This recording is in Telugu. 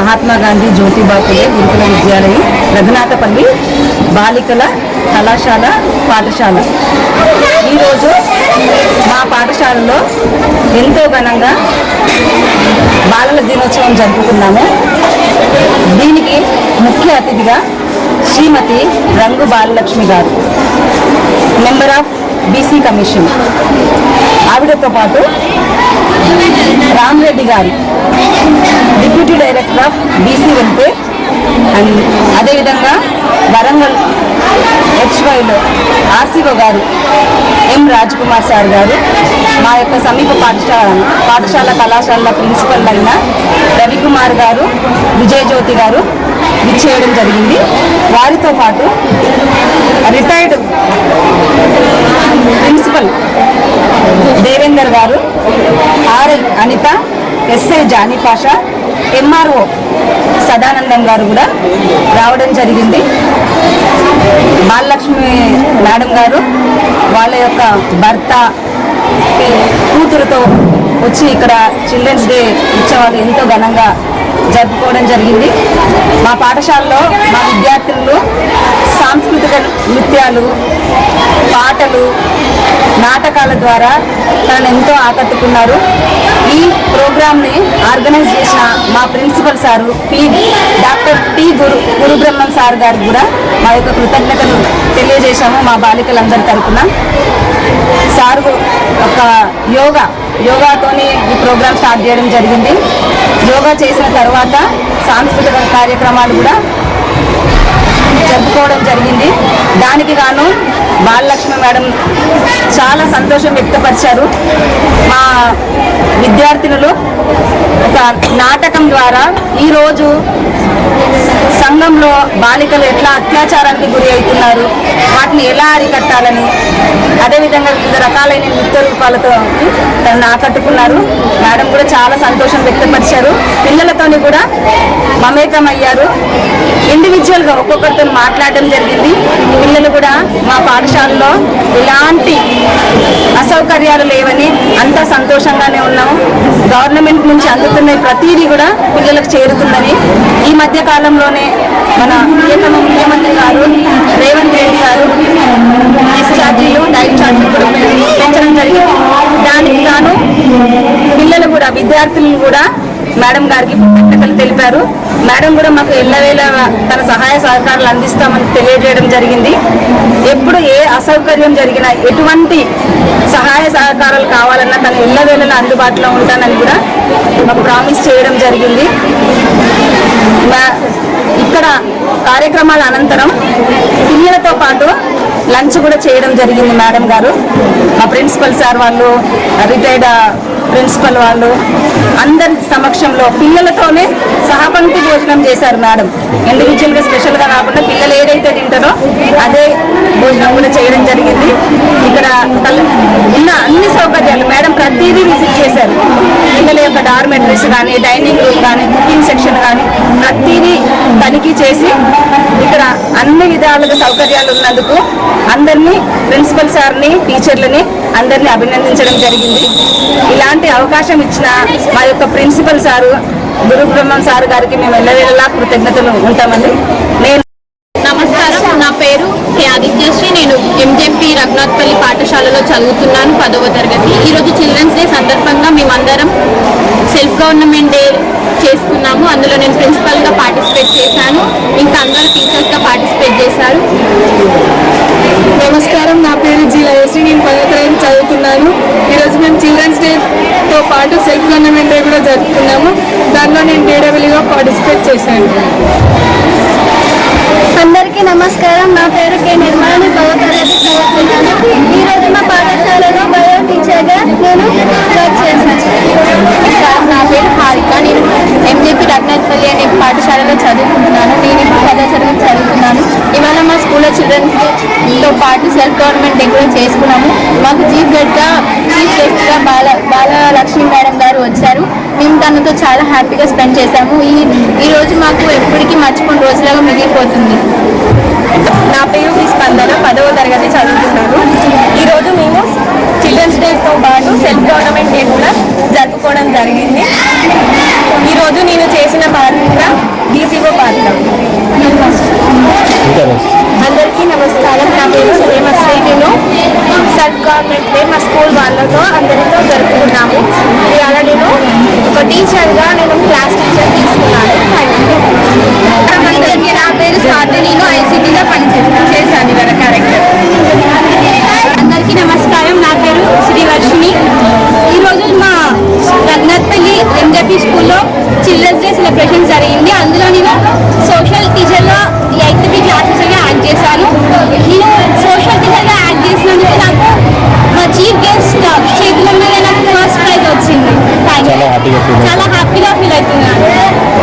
మహాత్మా గాంధీ జ్యోతిబా ఫులే గురుకుల విద్యాలయం రఘునాథపల్లి బాలికల కళాశాల పాఠశాల. ఈరోజు మా పాఠశాలలో ఎంతో ఘనంగా బాలల దినోత్సవం జరుపుకున్నాము. దీనికి ముఖ్య అతిథిగా శ్రీమతి రంగు బాలలక్ష్మి గారు, మెంబర్ ఆఫ్ బీసీ కమిషన్, ఆవిడతో పాటు రామరెడ్డి గారు, deputy director of BC welfare, and అదేవిధంగా వరంగల్ హెచ్వైలో ఆర్సీఓ గారు ఎం రాజ్కుమార్ సార్ గారు, మా యొక్క సమీప పాఠశాల కళాశాల ప్రిన్సిపల్ అయిన రవికుమార్ గారు, విజయజ్యోతి గారు విచ్చేయడం జరిగింది. వారితో పాటు retired principal Devender garu, RI Anitha, SI Jani Pasha, MRO Sadanandam garu కూడా రావడం జరిగింది. బాలలక్ష్మి మేడం గారు వాళ్ళ యొక్క భర్త కూతురుతో వచ్చి ఇక్కడ చిల్డ్రన్స్ డే ఉత్సవాలు ఎంతో ఘనంగా జరుపుకోవడం జరిగింది. మా పాఠశాలలో మా విద్యార్థులు సాంస్కృతిక నృత్యాలు, పాటలు, నాటకాల ద్వారా తనను ఎంతో ఆకట్టుకున్నారు. ఈ ప్రోగ్రామ్ని ఆర్గనైజ్ చేసిన మా principal sir doctor T Gurubrahmam sir గారికి కూడా మా యొక్క కృతజ్ఞతలు తెలియజేశాము మా బాలికలందరి తరఫున. సారు ఒక యోగాతోనే ఈ ప్రోగ్రామ్ స్టార్ట్ చేయడం జరిగింది. యోగా చేసిన తర్వాత సాంస్కృతిక కార్యక్రమాలు కూడా జరుపుకోవడం జరిగింది. దానికి గాను బాలలక్ష్మి మేడం చాలా సంతోషం వ్యక్తపరిచారు. మా విద్యార్థినులు ఒక నాటకం ద్వారా ఈరోజు సంఘంలో బాలికలు ఎట్లా అత్యాచారానికి గురి అవుతున్నారు, వాటిని ఎలా అరికట్టాలని, అదేవిధంగా వివిధ రకాలైన నృత్య రూపాలతో తనను ఆకట్టుకున్నారు. మేడం కూడా చాలా సంతోషం వ్యక్తపరిచారు. పిల్లలతోని కూడా మమేకమయ్యారు. ఇండివిజువల్గా ఒక్కొక్కరితో మాట్లాడడం జరిగింది. పిల్లలు కూడా మా పాఠశాలలో ఎలాంటి అసౌకర్యాలు లేవని అంతా సంతోషంగానే ఉన్నాము. గవర్నమెంట్ నుంచి అందుతున్న ప్రతిదీ కూడా పిల్లలకు చేరుతుందని ఈ మధ్య కాలంలోనే మన ముఖ్యమంత్రి గారు రేవంత్ రెడ్డి గారు మెస్ ఛార్జీలు, డైట్ ఛార్జీలు కూడా పెంచడం జరిగింది. దానికి గాను పిల్లలు కూడా విద్యార్థులు కూడా మేడం గారికి కృతజ్ఞతలు తెలిపారు. మేడం కూడా మాకు ఎల్లవేళ తన సహాయ సహకారాలు అందిస్తామని తెలియజేయడం జరిగింది. ఎప్పుడు ఏ అసౌకర్యం జరిగినా, ఎటువంటి సహాయ సహకారాలు కావాలన్నా తను ఎల్లవేళలా అందుబాటులో ఉంటానని కూడా మాకు ప్రామిస్ చేయడం జరిగింది. ఇక్కడ కార్యక్రమాల అనంతరం పిల్లలతో పాటు లంచ్ కూడా చేయడం జరిగింది మేడం గారు. మా ప్రిన్సిపల్ సార్ వాళ్ళు, రిటైర్డ్ ప్రిన్సిపల్ వాళ్ళు అందరి సమక్షంలో పిల్లలతోనే సహపంక్తి భోజనం చేశారు మేడం. ఇండివిజువల్గా స్పెషల్గా కాకుండా పిల్లలు ఏదైతే తింటారో అదే భోజనం కూడా చేయడం జరిగింది. ఇక్కడ ఉన్న అన్ని సౌకర్యాలు మేడం ప్రతిదీ విజిట్ చేశారు. పిల్లల యొక్క డార్మెటరీస్ కానీ, డైనింగ్ రూమ్ కానీ, కుకింగ్ సెక్షన్ కానీ ప్రతిదీ తనిఖీ చేసి ఇక్కడ అన్ని విధాలుగా సౌకర్యాలు ఉన్నందుకు అందరినీ, ప్రిన్సిపల్ సార్ని, టీచర్లని అందరినీ అభినందించడం జరిగింది. ఇలాంటి అవకాశం ఇచ్చిన మా యొక్క ప్రిన్సిపల్ సారు గురుబ్రహ్మం సార్ గారికి మేము ఎల్లవేళలా కృతజ్ఞతలు ఉంటామండి. నమస్కారం, నా పేరు ఆదిత్యశ్రీ. నేను ఎంజెపి రఘునాథపల్లి పాఠశాలలో చదువుతున్నాను, 10వ తరగతి. ఈరోజు చిల్డ్రన్స్ డే సందర్భంగా మేమందరం సెల్ఫ్ గవర్నమెంట్ డే చేసుకున్నాము. అందులో నేను ప్రిన్సిపల్గా పార్టిసిపేట్ చేశాను, ఇంకా అందరూ టీచర్స్గా పార్టిసిపేట్ చేశారు. నమస్కారం, నా పేరు జి లయశ్రీ. నేను 10వ తరగతి చదువుతున్నాను. ఈరోజు మేము చిల్డ్రన్స్ డేతో పాటు సెల్ఫ్ గవర్నమెంట్ డే కూడా జరుపుకున్నాము. దానిలో నేను డేడబ్ల్యూగా పార్టిసిపేట్ చేశాను. అందరికీ నమస్కారం, నా పేరు కే నిర్మల. నేను 10వ తరగతి చదువుతున్నాను. ఈరోజు మా పాఠశాలలో బయో టీచర్గా నేను వర్క్ చేశాను. నా పేరు హారిక. నేను ఎంజేపీ రఘునాథపల్లి అనే పాఠశాలలో చదువుకుంటున్నాను. నేను ఇప్పుడు 10వ తరగతి చదువుతున్నాను. ఇవాళ మా స్కూల్లో చిల్డ్రన్స్ డేతో పాటు సెల్ఫ్ గవర్నమెంట్ డే కూడా చేసుకున్నాము. మాకు చీఫ్ గెస్ట్గా బాలలక్ష్మి మేడం గారు వచ్చారు. మేము తనతో చాలా హ్యాపీగా స్పెండ్ చేశాము. ఈ రోజు మాకు ఎప్పటికీ మర్చిపోయిన రోజులాగా మిగిలిపోతుంది. నా పేరు స్పందన, 10వ తరగతి చదువుతున్నాను. ఈరోజు మేము చిల్డ్రన్స్ డేతో పాటు సెల్ఫ్ గవర్నమెంట్ డే కూడా జరుపుకోవడం జరిగింది. ఈరోజు నేను చేసిన బాధ్యత హ్యాపీగా ఫీల్ చాలా హ్యాపీగా ఫీల్ అవుతున్నాను.